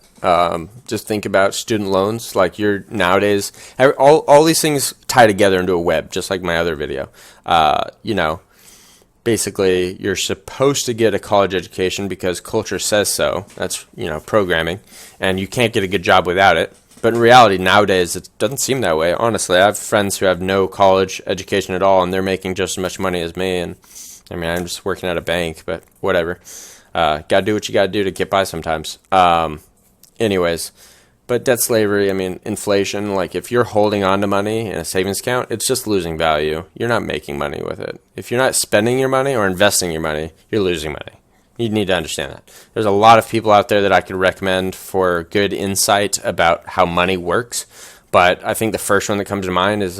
Just think about student loans. Like, you're nowadays, all these things tie together into a web, just like my other video. You know, basically, you're supposed to get a college education because culture says so. That's, you know, programming, and you can't get a good job without it. But in reality, nowadays, it doesn't seem that way. Honestly, I have friends who have no college education at all, and they're making just as much money as me. And I mean, I'm just working at a bank, but whatever. Gotta do what you gotta do to get by sometimes. Anyways, but debt slavery, I mean, inflation, like, if you're holding on to money in a savings account, it's just losing value. You're not making money with it. If you're not spending your money or investing your money, you're losing money. You need to understand that. There's a lot of people out there that I could recommend for good insight about how money works, but I think the first one that comes to mind is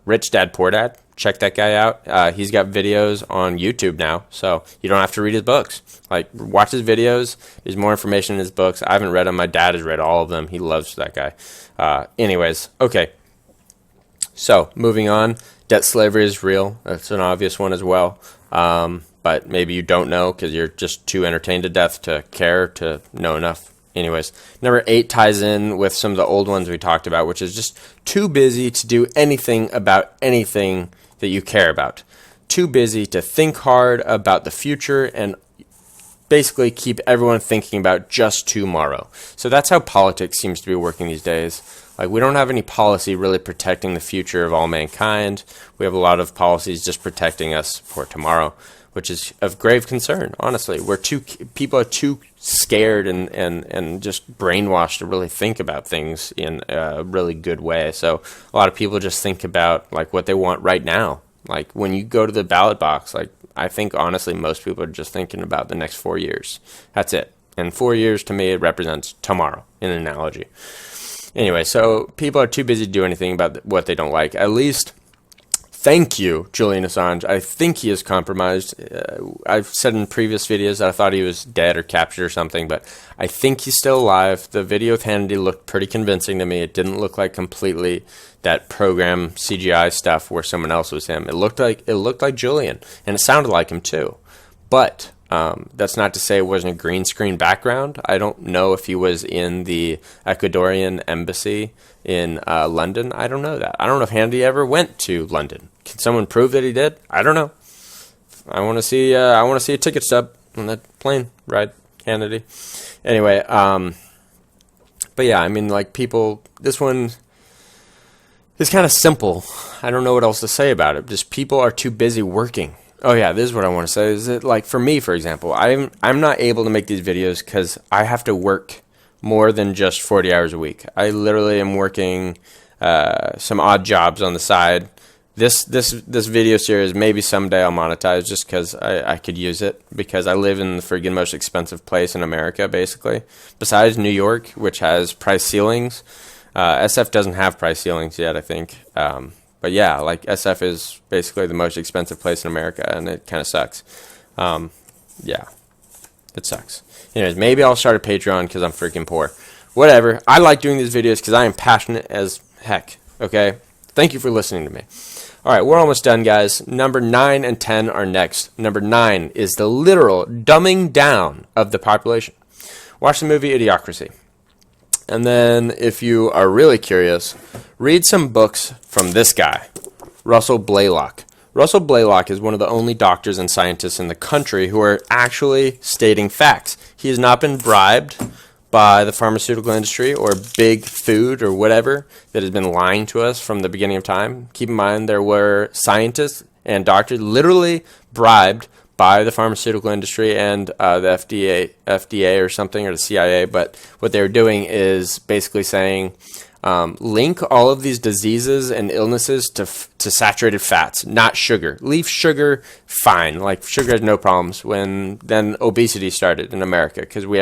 Rich Dad Poor Dad. Check that guy out. He's got videos on YouTube now, so you don't have to read his books. Like, watch his videos. There's more information in his books. I haven't read them. My dad has read all of them. He loves that guy. Anyways, okay. So, moving on. Debt slavery is real. That's an obvious one as well. But maybe you don't know because you're just too entertained to death to care to know enough. Anyways, number 8 ties in with some of the old ones we talked about, which is just too busy to do anything about anything that you care about. Too busy to think hard about the future and basically keep everyone thinking about just tomorrow. So that's how politics seems to be working these days. Like, we don't have any policy really protecting the future of all mankind. We have a lot of policies just protecting us for tomorrow, which is of grave concern, honestly. People are too scared and just brainwashed to really think about things in a really good way. So a lot of people just think about, like, what they want right now. Like, when you go to the ballot box, like, I think, honestly, most people are just thinking about the next 4 years. That's it. And 4 years, to me, it represents tomorrow, in an analogy. Anyway, so people are too busy to do anything about what they don't like. At least, thank you, Julian Assange. I think he is compromised. I've said in previous videos that I thought he was dead or captured or something, but I think he's still alive. The video with Hannity looked pretty convincing to me. It didn't look like completely that program CGI stuff where someone else was him. It looked like Julian, and it sounded like him too. But that's not to say it wasn't a green screen background. I don't know if he was in the Ecuadorian embassy in London. I don't know that. I don't know if Hannity ever went to London. Can someone prove that he did? I don't know. I want to see a ticket stub on that plane ride, Hannity. Anyway, but yeah, I mean, like, people, this one is kind of simple. I don't know what else to say about it. Just people are too busy working. Oh yeah, this is what I want to say. Is that, like, for me, for example, I'm not able to make these videos because I have to work more than just 40 hours a week. I literally am working some odd jobs on the side. This video series, maybe someday I'll monetize just because I could use it, because I live in the friggin' most expensive place in America, basically. Besides New York, which has price ceilings. SF doesn't have price ceilings yet, I think. But yeah, like, SF is basically the most expensive place in America, and it kind of sucks. Yeah, it sucks. Anyways, maybe I'll start a Patreon because I'm freaking poor. Whatever. I like doing these videos because I am passionate as heck. Okay? Thank you for listening to me. All right, we're almost done, guys. Number 9 and 10 are next. Number 9 is the literal dumbing down of the population. Watch the movie Idiocracy. And then, if you are really curious, read some books from this guy, Russell Blaylock. Russell Blaylock is one of the only doctors and scientists in the country who are actually stating facts. He has not been bribed by the pharmaceutical industry or big food or whatever that has been lying to us from the beginning of time. Keep in mind, there were scientists and doctors literally bribed by the pharmaceutical industry and the FDA or something, or the CIA. But what they were doing is basically saying, link all of these diseases and illnesses to saturated fats, not sugar. Leave sugar fine. Like, sugar has no problems. Then obesity started in America, because we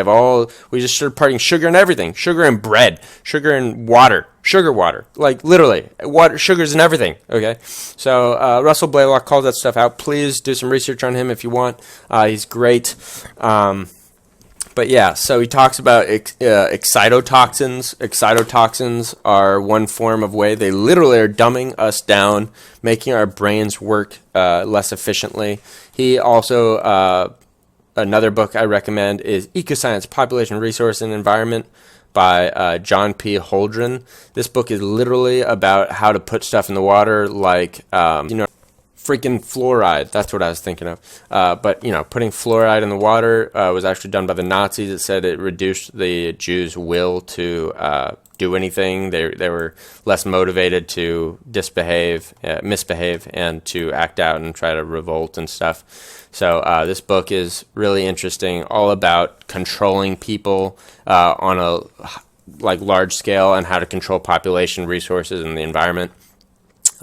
just started putting sugar in everything. Sugar in bread, sugar in water, sugar water. Like, literally, water, sugars in everything. Okay, so Russell Blaylock calls that stuff out. Please do some research on him if you want. He's great. But yeah, so he talks about excitotoxins. Excitotoxins are one form of way they literally are dumbing us down, making our brains work less efficiently. He also, another book I recommend is Ecoscience, Population, Resource, and Environment by John P. Holdren. This book is literally about how to put stuff in the water, like, freaking fluoride. That's what I was thinking of. But, putting fluoride in the water was actually done by the Nazis. It said it reduced the Jews' will to do anything. They were less motivated to misbehave, and to act out and try to revolt and stuff. So this book is really interesting, all about controlling people on a large scale, and how to control population, resources, and the environment.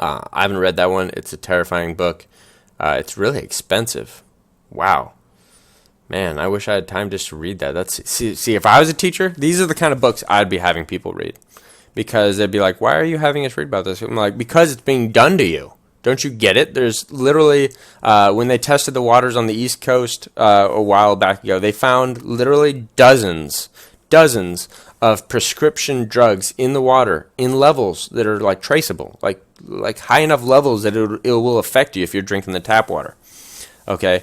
I haven't read that one. It's a terrifying book. It's really expensive. Wow. Man, I wish I had time just to read that. See, if I was a teacher, these are the kind of books I'd be having people read. Because they'd be like, why are you having us read about this? I'm like, because it's being done to you. Don't you get it? There's literally, when they tested the waters on the East Coast a while back ago, they found literally dozens of prescription drugs in the water in levels that are like traceable, like high enough levels that it will affect you if you're drinking the tap water. Okay.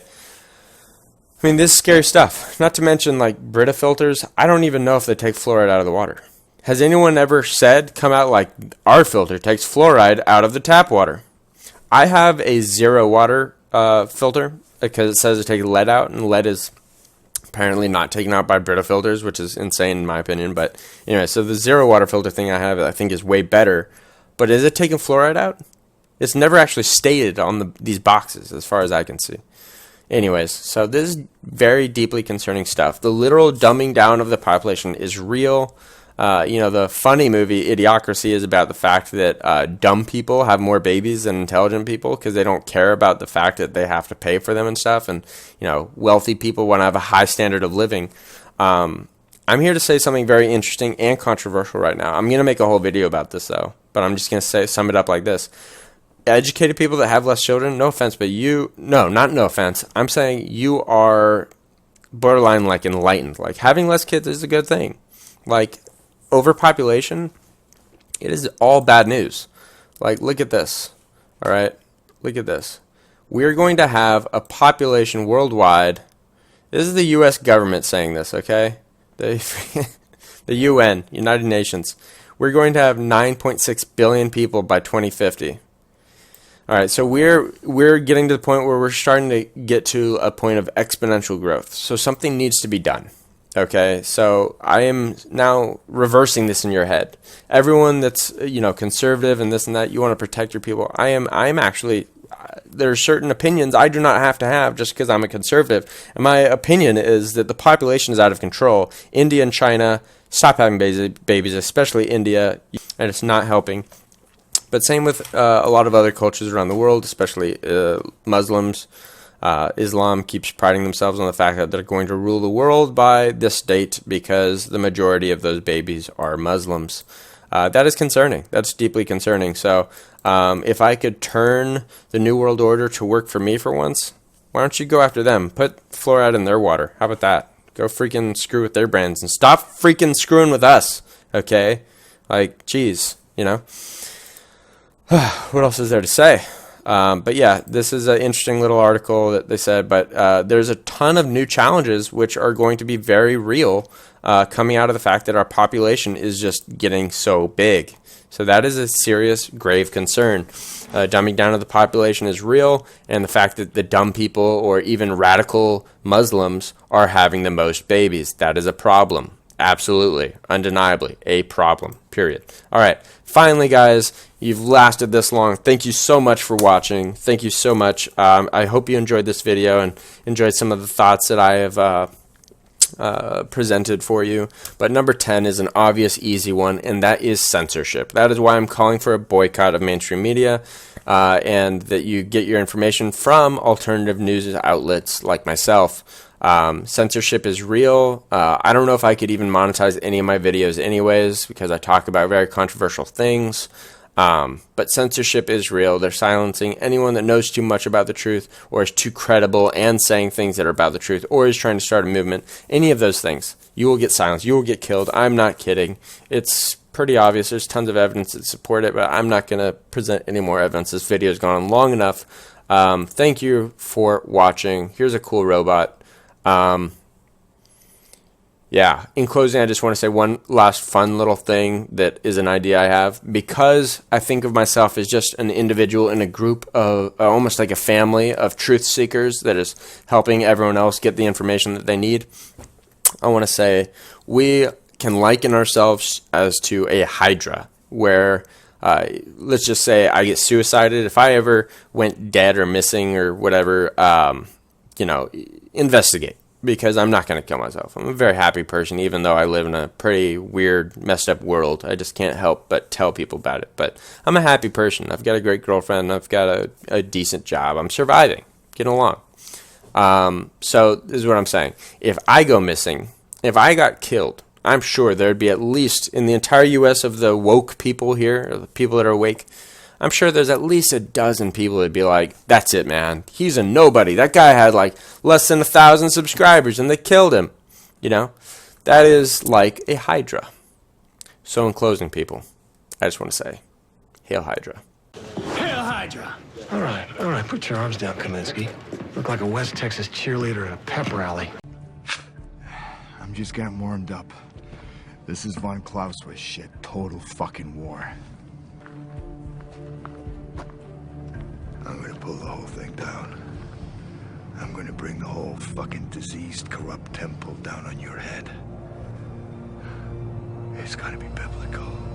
I mean, this is scary stuff. Not to mention, like, Brita filters. I don't even know if they take fluoride out of the water. Has anyone ever come out like, our filter takes fluoride out of the tap water? I have a zero water filter because it says it takes lead out, and lead is Apparently not taken out by Brita filters, which is insane in my opinion. But anyway, so the zero water filter thing I have, I think, is way better. But is it taking fluoride out? It's never actually stated on these boxes, as far as I can see. Anyways, so this is very deeply concerning stuff. The literal dumbing down of the population is real. The funny movie Idiocracy is about the fact that dumb people have more babies than intelligent people because they don't care about the fact that they have to pay for them and stuff. And, wealthy people want to have a high standard of living. I'm here to say something very interesting and controversial right now. I'm going to make a whole video about this, though. But I'm just going to sum it up like this. Educated people that have less children, no offense, but no offense. I'm saying you are borderline like enlightened. Like having less kids is a good thing. Like overpopulation, it is all bad news. Like look at this. All right, look at this. We're going to have a population worldwide. This is the U.S. government saying this. Okay, the UN, United Nations. We're going to have 9.6 billion people by 2050. All right, so we're getting to the point where we're starting to get to a point of exponential growth. So something needs to be done. Okay, so I am now reversing this in your head. Everyone that's conservative and this and that, you want to protect your people. I am actually. There are certain opinions I do not have to have just because I'm a conservative. And my opinion is that the population is out of control. India and China stop having babies, especially India, and it's not helping. But same with a lot of other cultures around the world, especially Muslims. Islam keeps priding themselves on the fact that they're going to rule the world by this date because the majority of those babies are Muslims. That is concerning. That's deeply concerning. So if I could turn the New World Order to work for me for once, why don't you go after them? Put fluoride in their water. How about that? Go freaking screw with their brands and stop freaking screwing with us. Okay? Like, geez, What else is there to say? But yeah, this is an interesting little article that they said, but there's a ton of new challenges which are going to be very real coming out of the fact that our population is just getting so big. So that is a serious, grave concern. Dumbing down of the population is real, and the fact that the dumb people or even radical Muslims are having the most babies, that is a problem. Absolutely, undeniably, a problem, period. All right, finally, guys, you've lasted this long. Thank you so much for watching. Thank you so much. I hope you enjoyed this video and enjoyed some of the thoughts that I have presented for you. But number 10 is an obvious, easy one, and that is censorship. That is why I'm calling for a boycott of mainstream media and that you get your information from alternative news outlets like myself. Censorship is real. I don't know if I could even monetize any of my videos anyways because I talk about very controversial things. But censorship is real. They're silencing anyone that knows too much about the truth or is too credible and saying things that are about the truth or is trying to start a movement. Any of those things, you will get silenced. You will get killed. I'm not kidding. It's pretty obvious. There's tons of evidence that support it, but I'm not going to present any more evidence. This video has gone on long enough. Thank you for watching. Here's a cool robot. Yeah, in closing, I just want to say one last fun little thing that is an idea I have. Because I think of myself as just an individual in a group of almost like a family of truth seekers that is helping everyone else get the information that they need. I want to say we can liken ourselves as to a hydra where let's just say I get suicided. If I ever went dead or missing or whatever, investigate. Because I'm not going to kill myself. I'm a very happy person, even though I live in a pretty weird, messed up world. I just can't help but tell people about it. But I'm a happy person. I've got a great girlfriend. I've got a decent job. I'm surviving, getting along. So this is what I'm saying. If I go missing, if I got killed, I'm sure there'd be at least, in the entire U.S. of the woke people here, or the people that are awake, I'm sure there's at least a dozen people that'd be like, that's it, man. He's a nobody. That guy had like less than 1,000 subscribers and they killed him. That is like a hydra. So in closing, people, I just want to say, Hail Hydra. Hail Hydra. All right. Put your arms down, Kaminsky. Look like a West Texas cheerleader at a pep rally. I'm just getting warmed up. This is Von Clausewitz shit. Total fucking war. I'm gonna pull the whole thing down. I'm gonna bring the whole fucking diseased, corrupt temple down on your head. It's gonna be biblical.